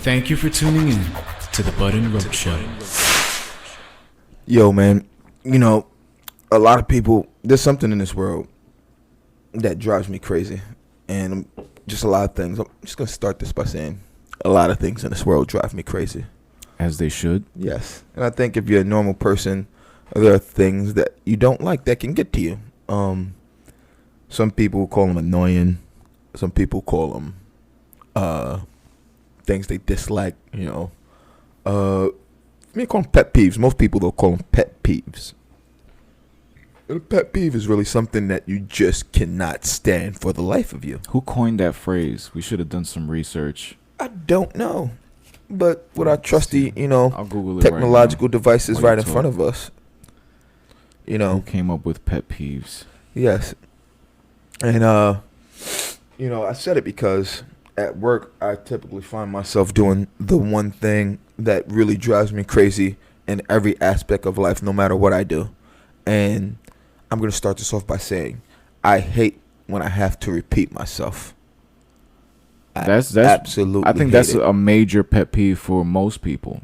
Thank you for tuning in to the B&RS Show. Yo, man, a lot of people, there's something in this world that drives me crazy. And just a lot of things. I'm just going to start this by saying a lot of things in this world drive me crazy. As they should. Yes. And I think if you're a normal person, there are things that you don't like that can get to you. Some people call them annoying. Some people call them things they dislike, call them pet peeves. Most people, they'll call them pet peeves. A pet peeve is really something that you just cannot stand for the life of you. Who coined that phrase? We should have done some research. I don't know. But with our trusty, I'll Google it technological devices right in talk. front of us, Who came up with pet peeves? Yes. And, I said it because at work, I typically find myself doing the one thing that really drives me crazy in every aspect of life, no matter what I do. And I'm going to start this off by saying I hate when I have to repeat myself. That's absolutely. I think that's a major pet peeve for most people.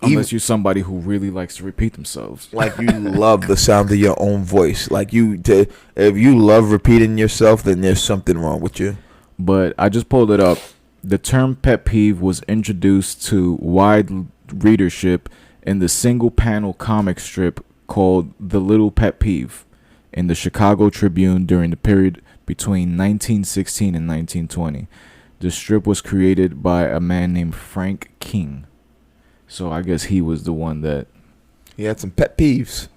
Unless you're somebody who really likes to repeat themselves. Like you love the sound of your own voice. Like if you love repeating yourself, then there's something wrong with you. But I just pulled it up. The term pet peeve was introduced to wide readership in the single panel comic strip called The Little Pet Peeve in the Chicago Tribune during the period between 1916 and 1920. The strip was created by a man named Frank King. So I guess he was the one that... He had some pet peeves.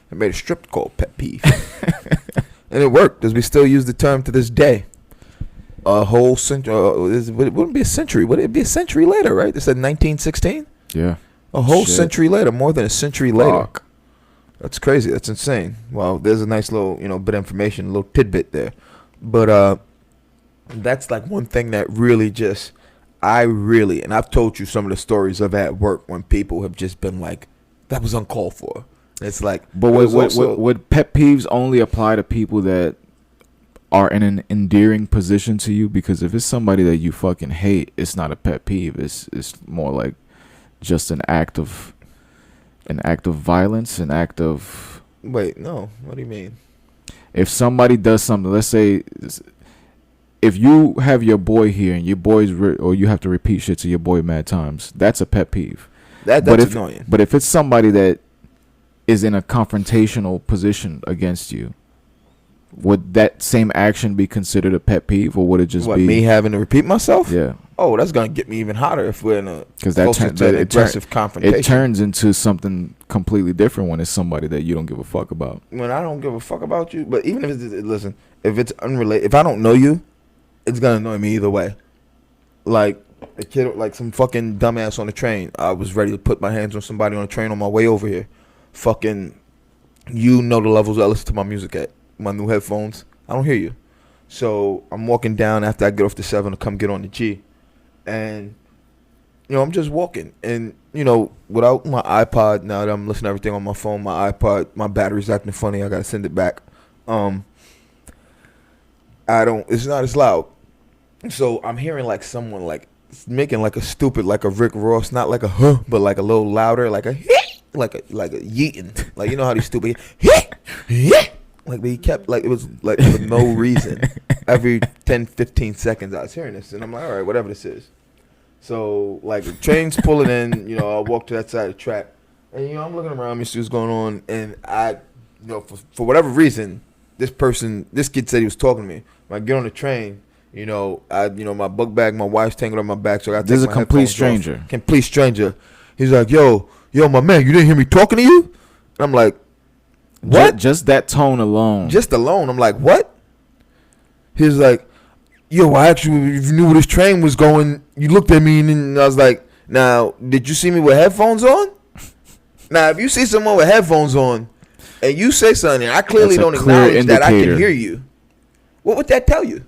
He made a strip called Pet Peeve. And it worked, as we still use the term to this day. A whole century... it wouldn't be a century. Would it be a century later, right? They said 1916? Yeah. A whole century later. More than a century later. Fuck. That's crazy. That's insane. Well, there's a nice little, bit of information, a little tidbit there. But that's like one thing that really just... and I've told you some of the stories of at work when people have just been like, that was uncalled for. It's like, but would pet peeves only apply to people that are in an endearing position to you? Because if it's somebody that you fucking hate, it's not a pet peeve. It's more like just an act of violence, an act of. Wait, no. What do you mean? If somebody does something, let's say. If you have your boy here and your boy's or you have to repeat shit to your boy mad times, that's a pet peeve. That's annoying. But if it's somebody that is in a confrontational position against you, would that same action be considered a pet peeve, or would it just be me having to repeat myself? Yeah. Oh, that's gonna get me even hotter if we're in a aggressive confrontation. It turns into something completely different when it's somebody that you don't give a fuck about. When I don't give a fuck about you, but even if it's unrelated, if I don't know you, it's gonna annoy me either way. Like a kid, like some fucking dumbass on the train. I was ready to put my hands on somebody on the train on my way over here. Fucking, the levels I listen to my music at. My new headphones. I don't hear you. So I'm walking down after I get off the 7 to come get on the G. And, I'm just walking. And, without my iPod, now that I'm listening to everything on my phone, my iPod, my battery's acting funny. I gotta send it back. It's not as loud. So I'm hearing like someone like making like a stupid, like a Rick Ross, not like a huh, but like a little louder, like a like a yeeting. Like, how these stupid like he kept like it was like for no reason. Every 10, 15 seconds I was hearing this and I'm like, all right, whatever this is. So like the train's pulling in, I walk to that side of the track and I'm looking around me, see what's going on, and I for whatever reason, this kid said he was talking to me. When I get on the train, my book bag, my wife's tangled on my back, so I got to take my headphones off. This is a complete stranger. Complete stranger. He's like, yo, my man, you didn't hear me talking to you? And I'm like, what? Just that tone alone. Just alone. I'm like, what? He's like, yo, I actually, if you knew where this train was going, you looked at me and then I was like, now, did you see me with headphones on? Now, if you see someone with headphones on and you say something, I clearly don't acknowledge that I can hear you. What would that tell you?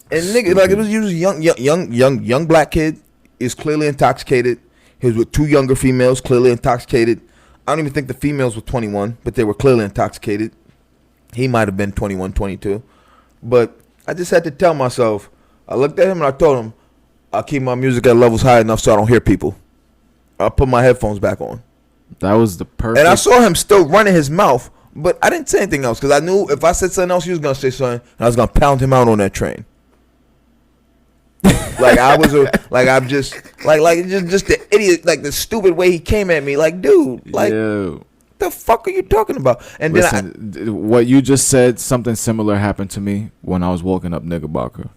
And nigga, like it was usually young black kid is clearly intoxicated. He was with two younger females, clearly intoxicated. I don't even think the females were 21, but they were clearly intoxicated. He might have been 21, 22. But I just had to tell myself, I looked at him and I told him, I'll keep my music at levels high enough so I don't hear people. I'll put my headphones back on. That was the perfect. And I saw him still running his mouth, but I didn't say anything else because I knew if I said something else, he was gonna say something, and I was gonna pound him out on that train. Like I was I'm just the idiot, like the stupid way he came at me. Like, dude, like, the fuck are you talking about? And listen, then what you just said, something similar happened to me when I was walking up Knickerbocker.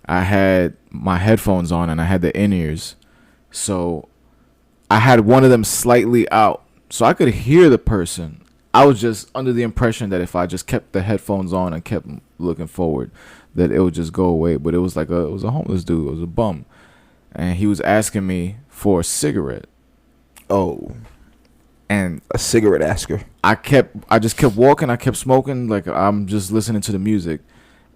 I had my headphones on and I had the in-ears, so I had one of them slightly out, so I could hear the person. I was just under the impression that if I just kept the headphones on and kept looking forward, that it would just go away. But it was like it was a homeless dude. It was a bum, and he was asking me for a cigarette. Oh, and a cigarette asker. I just kept walking. I kept smoking. Like I'm just listening to the music,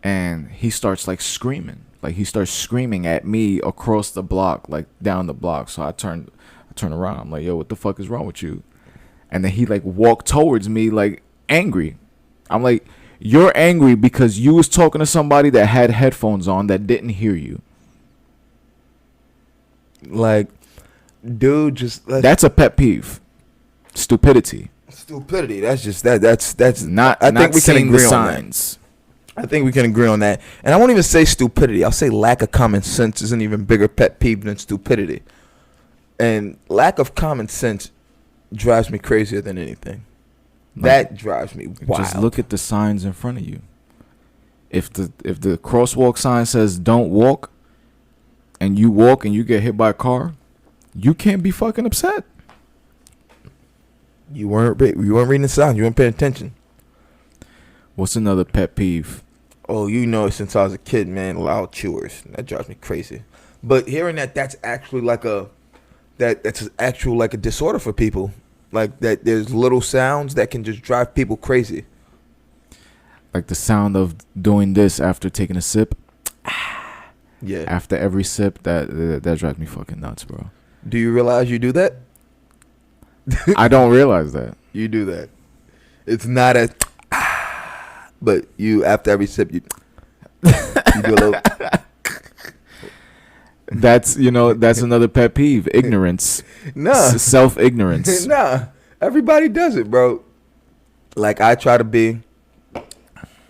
and he starts like screaming. Like he starts screaming at me across the block, like down the block. So I turn around. I'm like, yo, what the fuck is wrong with you? And then he like walked towards me like angry. I'm like, you're angry because you was talking to somebody that had headphones on that didn't hear you. Like, dude, just that's a pet peeve. Stupidity. That's just that's not. I think we can agree on signs. That. I think we can agree on that. And I won't even say stupidity. I'll say lack of common sense is an even bigger pet peeve than stupidity. And lack of common sense drives me crazier than anything. That drives me wild. Just look at the signs in front of you. If the crosswalk sign says don't walk, and you walk and you get hit by a car, you can't be fucking upset. You weren't reading the signs. You weren't paying attention. What's another pet peeve? Oh, you know it since I was a kid, man. Loud chewers. That drives me crazy. But hearing that's actually like that's actual like a disorder for people. Like that, there's little sounds that can just drive people crazy. Like the sound of doing this after taking a sip. Yeah. After every sip, that drives me fucking nuts, bro. Do you realize you do that? I don't realize that. You do that. It's not a, but you after every sip you do a little. That's another pet peeve. Ignorance. Nah. Self-ignorance. Nah. Everybody does it, bro. Like I try to be.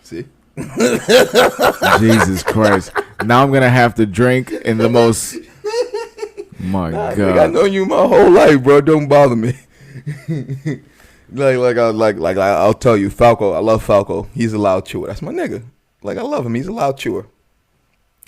See? Jesus Christ. Now I'm going to have to drink in the most. My God. Nigga, I know you my whole life, bro. Don't bother me. I'll tell you, Falco. I love Falco. He's a loud chewer. That's my nigga. Like I love him. He's a loud chewer.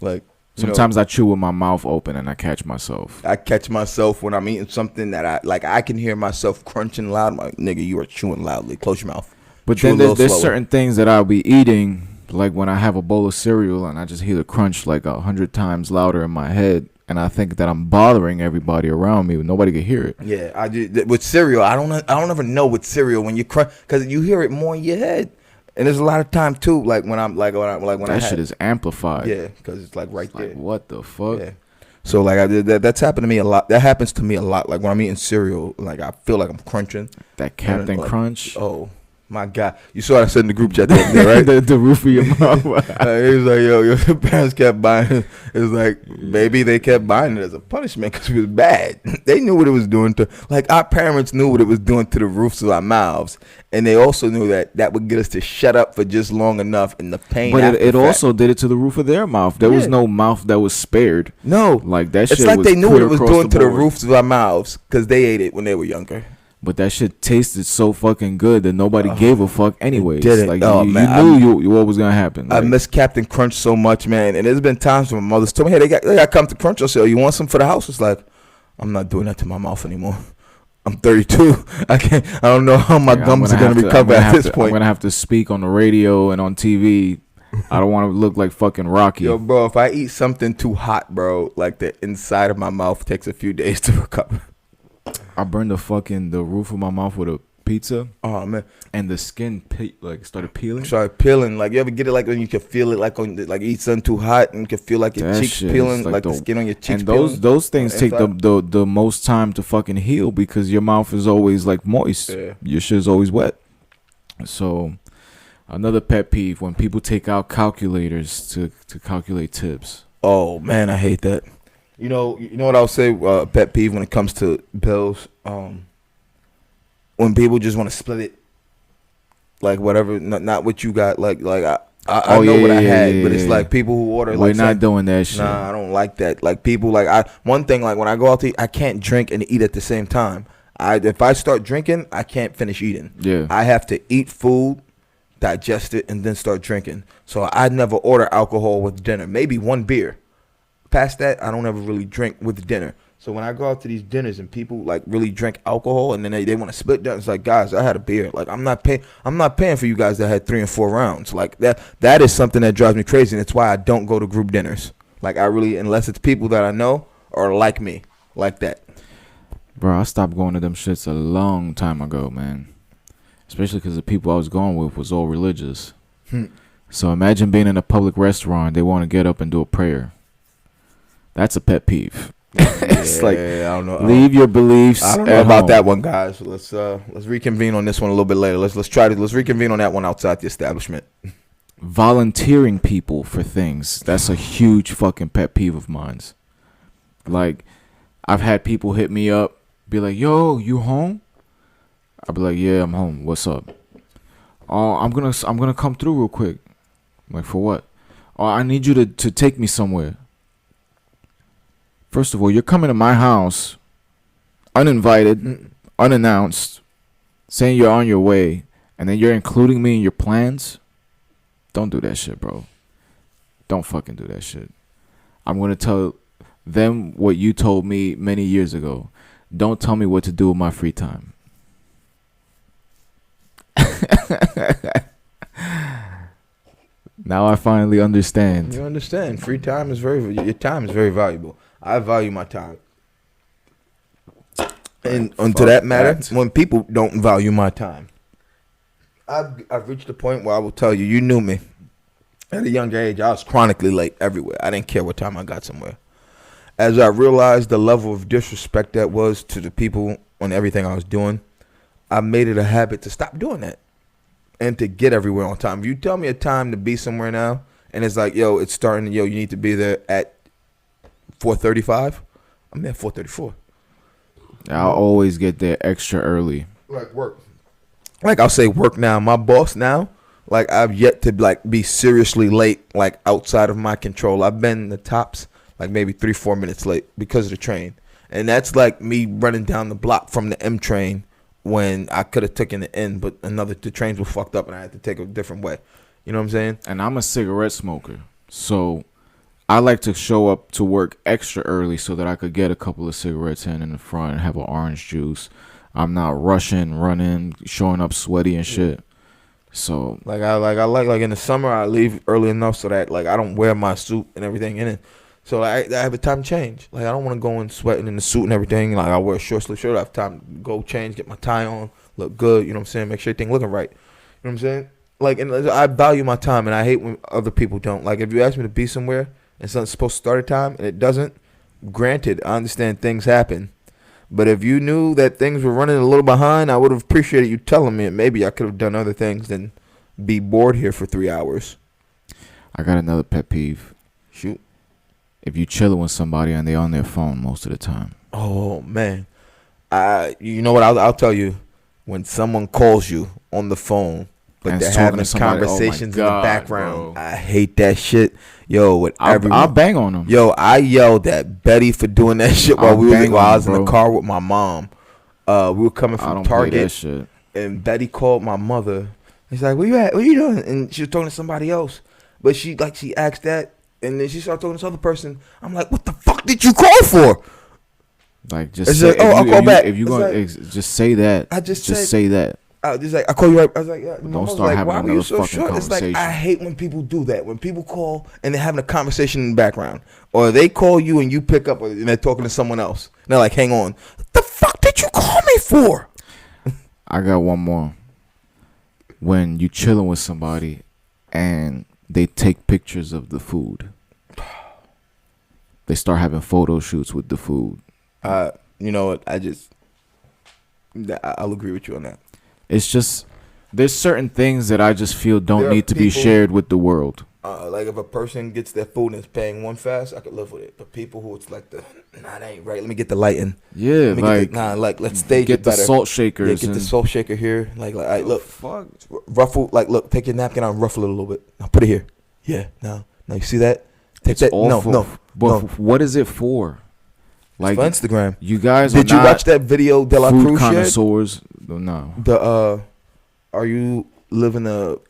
Like sometimes I chew with my mouth open and I catch myself. I catch myself when I'm eating something that I can hear myself crunching loud. I'm like, nigga, you are chewing loudly. Close your mouth. But then there's certain things that I'll be eating, like when I have a bowl of cereal and I just hear the crunch like 100 times louder in my head, and I think that I'm bothering everybody around me, but nobody can hear it. Yeah, I do. With cereal, I don't ever know with cereal when you crunch, because you hear it more in your head. And there's a lot of time too, like when that shit is amplified. Yeah, because it's like right there. Like, what the fuck? Yeah. So like I did that. That's happened to me a lot. That happens to me a lot. Like when I'm eating cereal, like I feel like I'm crunching. That Captain Crunch. Oh my God! You saw what I said in the group chat the other day, right? the roof of your mouth. It was like, yo, your parents kept buying it. It was like, maybe they kept buying it as a punishment because it was bad. They knew what it was doing to, like, our parents knew what it was doing to the roofs of our mouths, and they also knew that would get us to shut up for just long enough, and the pain. But it also did it to the roof of their mouth. There was no mouth that was spared. No, like that. It's shit like was they knew what it was doing to the board. roofs of our mouths because they ate it when they were younger. But that shit tasted so fucking good that nobody gave a fuck anyways. Didn't. Like Oh, you man, knew what was gonna happen. I Like, miss Captain Crunch so much, man. And there's been times when my mother's told me, hey, they got come to Crunch. I said, oh, you want some for the house? It's like, I'm not doing that to my mouth anymore. I'm 32. I don't know how my gums are gonna recover at this point. I'm gonna have to speak on the radio and on TV. I don't want to look like fucking Rocky. Yo, bro, if I eat something too hot, bro, like the inside of my mouth takes a few days to recover. I burned the roof of my mouth with a pizza. Oh man! And the skin started peeling. Started peeling. Like you ever get it like when you can feel it like on like eat something too hot and you can feel like your cheeks peeling, like the skin on your cheeks. And those things take the most time to fucking heal because your mouth is always like moist. Yeah. Your shit is always wet. So another pet peeve when people take out calculators to calculate tips. Oh man, I hate that. You know what I'll say. Pet peeve when it comes to bills. When people just want to split it, like whatever, not what you got. I know what I had, but it's like people who order. We're like not saying, doing that shit. Nah, I don't like that. Like people, one thing, like when I go out to eat, I can't drink and eat at the same time. If I start drinking, I can't finish eating. Yeah. I have to eat food, digest it, and then start drinking. So I never order alcohol with dinner. Maybe one beer. Past that, I don't ever really drink with dinner. So when I go out to these dinners and people like really drink alcohol and then they want to split that, it's like, guys, I had a beer. Like I'm not paying for you guys that had 3 and 4 rounds. Like that is something that drives me crazy, and it's why I don't go to group dinners. Like I really, unless it's people that I know or like me, like that. Bro, I stopped going to them shits a long time ago, man. Especially because the people I was going with was all religious. So imagine being in a public restaurant, they want to get up and do a prayer. That's a pet peeve. It's like, I don't know. leave your beliefs. I don't know about that one, guys. Let's reconvene on this one a little bit later. Let's reconvene on that one outside the establishment. Volunteering people for things. That's a huge fucking pet peeve of mine. Like, I've had people hit me up, be like, "Yo, you home?" I'll be like, "Yeah, I'm home. What's up?" "Oh, I'm gonna come through real quick." I'm like, "For what?" "Oh, I need you to take me somewhere." First of all, you're coming to my house uninvited, unannounced, saying you're on your way, and then you're including me in your plans. Don't do that shit, bro. Don't fucking do that shit. I'm going to tell them what you told me many years ago. Don't tell me what to do with my free time. Now I finally understand. You understand? Your time is very valuable. I value my time. And onto that matter, when people don't value my time, I've reached a point where I will tell you, you knew me. At a younger age, I was chronically late everywhere. I didn't care what time I got somewhere. As I realized the level of disrespect that was to the people on everything I was doing, I made it a habit to stop doing that and to get everywhere on time. If you tell me a time to be somewhere now, and it's like, yo, it's starting, yo, you need to be there at 4:35, I'm there at 4:34. I'll always get there extra early. Like work. Like I'll say work now. My boss now, like I've yet to like be seriously late, like outside of my control. I've been the tops like maybe 3-4 minutes late because of the train. And that's like me running down the block from the M train when I could have taken the N, but the trains were fucked up and I had to take a different way. You know what I'm saying? And I'm a cigarette smoker, so I like to show up to work extra early so that I could get a couple of cigarettes in the front and have an orange juice. I'm not rushing, running, showing up sweaty and shit. So like in the summer I leave early enough so that like I don't wear my suit and everything in it. So like, I have a time change. Like I don't want to go in sweating in the suit and everything. Like I wear a short sleeve shirt. I have time to go change, get my tie on, look good. You know what I'm saying? Make sure everything looking right. You know what I'm saying? Like, and I value my time, and I hate when other people don't. Like if you ask me to be somewhere and something's supposed to start at time and it doesn't, granted, I understand things happen. But if you knew that things were running a little behind, I would have appreciated you telling me, and maybe I could have done other things than be bored here for 3 hours. I got another pet peeve. Shoot. If you chilling with somebody and they on their phone most of the time. Oh man, you know what? I'll tell you, when someone calls you on the phone, but And they're talking having to somebody, conversations oh my God, in the background, bro. I hate that shit. Yo, I'll bang on them. Yo, I yelled at Betty for doing that shit while I was in the car with my mom. We were coming I from don't Target, play that shit. and Betty called my mother. He's like, "Where you at? What you doing?" And she was talking to somebody else, but she asked that, and then she started talking to this other person. I'm like, "What the fuck did you call for?" Like, just say, I'll call back. If you gonna just say that, I just say that. I just like, I call you right. I was like, yeah. Don't start having another fucking conversation. It's like, I hate when people do that. When people call and they're having a conversation in the background, or they call you and you pick up and they're talking to someone else. And they're like, hang on, what the fuck did you call me for? I got one more. When you chilling with somebody and they take pictures of the food, they start having photo shoots with the food. You know what? I'll agree with you on that. It's just, There's certain things that I just feel don't There are need to be people- shared with the world. Like if a person gets their food and is paying one fast, I could live with it. But people who it's like that ain't right. Let me get the lighting. Yeah, Let's stage get it the better. salt shakers. Yeah, get the and- salt shaker here. Like, look, fuck. ruffle. Like, look, take your napkin out and ruffle it a little bit. Now put it here. Yeah, now you see that? Take It's that. awful. No. What is it for? Like It's for Instagram. you guys Did are you not watch that video De La food Cruz shared? connoisseurs. No. Are you living you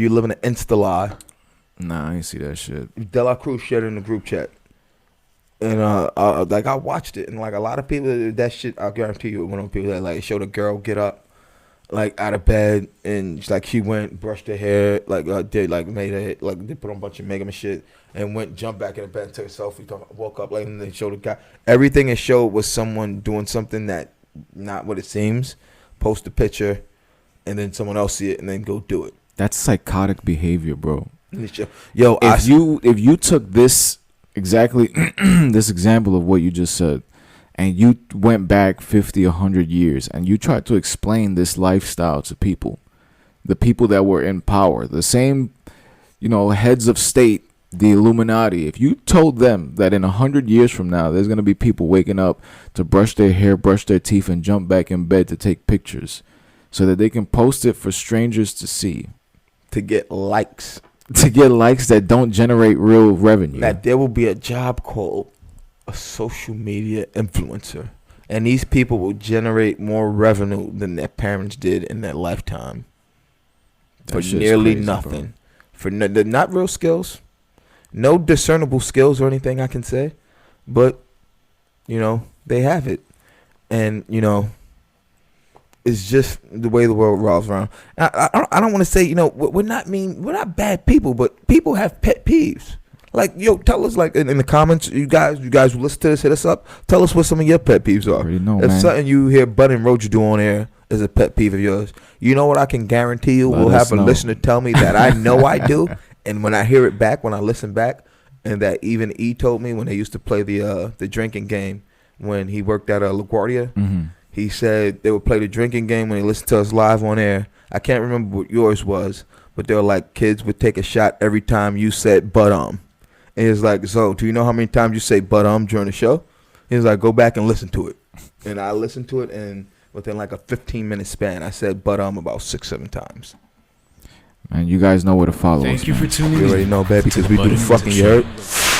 living an Insta lie? Nah, I ain't see that shit. De La Cruz shared it in the group chat. And like I watched it, and like a lot of people, that shit, I guarantee you, one of the people that like showed a girl get up, like out of bed, and like she went, brushed her hair, like did like made it, like they put on a bunch of makeup and shit, and went, jumped back in the bed, and took a selfie, woke up, like, and they showed the guy. Everything it showed was someone doing something that not what it seems. Post a picture, and then someone else see it, and then go do it. That's psychotic behavior, bro. Yo, If you took this exactly this example of what you just said, and you went back 50, 100 years, and you tried to explain this lifestyle to people, the people that were in power, the same, heads of state, the Illuminati, if you told them that in 100 years from now, there's going to be people waking up to brush their hair, brush their teeth, and jump back in bed to take pictures so that they can post it for strangers to see. to get likes. To get likes that don't generate real revenue. That there will be a job called a social media influencer, and these people will generate more revenue than their parents did in their lifetime for shit's nearly crazy, nothing. For they're not real skills, no discernible skills or anything I can say, but they have it, and it's just the way the world revolves around. I don't want to say we're not bad people, but people have pet peeves. Like, yo, tell us, like, in the comments, you guys who listen to this, hit us up. Tell us what some of your pet peeves are. Already know, If man. something you hear Bud and Roach do on air is a pet peeve of yours, you know what I can guarantee you? Let We'll us have a know. listener tell me that I know I do, and when I hear it back, when I listen back, and that even E told me when they used to play the drinking game when he worked at LaGuardia. Mm-hmm. He said they would play the drinking game when they listened to us live on air. I can't remember what yours was, but they were like, kids would take a shot every time you said "but." And he's like, so do you know how many times you say "but" during the show? He's like, go back and listen to it. And I listened to it, and within like a 15-minute span, I said "but" about 6-7 times. And you guys know where to follow us. Thank you man. for tuning You in. already know, baby, to because the we Bud do the and fucking, Roach you Show. heard?